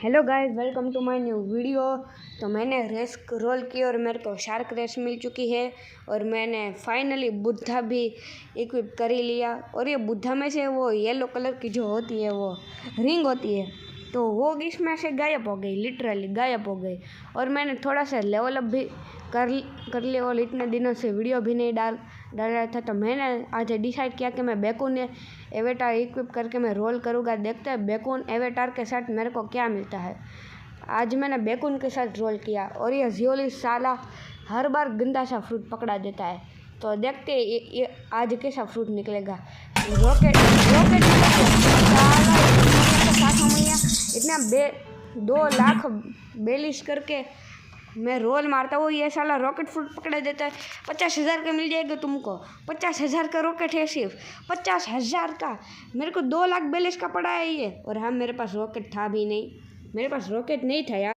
Hello guys, welcome to my new video. तो मैंने race role की और मेरे को शार्क रेस मिल चुकी है और मैंने फाइनली बुद्धा भी इक्विप कर ही लिया। और ये बुद्धा में से वो येलो कलर की जो होती है वो रिंग होती है, तो वो इसमें से गायब हो गई, लिटरली गायब हो गई। और मैंने थोड़ा सा लेवल अप भी कर लिया और इतने दिनों से वीडियो भी नहीं डाल रहा था। तो मैंने आज डिसाइड किया कि मैं बेकून एवेटार इक्विप करके मैं रोल करूँगा। देखते हैं बेकून एवेटार के साथ मेरे को क्या मिलता है। आज मैंने बेकून के साथ रोल किया और ये जियोली साला हर बार गंदा सा फ्रूट पकड़ा देता है। तो देखते हैं ये आज कैसा फ्रूट निकलेगा। रॉकेट रॉकेट इतना 2,42,000 करके मैं रोल मारता हूँ, ये साला रॉकेट फ्रूट पकड़ा देता है। 50,000 का मिल जाएगा तुमको। 50,000 का रॉकेट है, सिर्फ 50,000 का। मेरे को 2,42,000 का पड़ा है ये। और हाँ, मेरे पास रॉकेट था भी नहीं, मेरे पास रॉकेट नहीं था यार।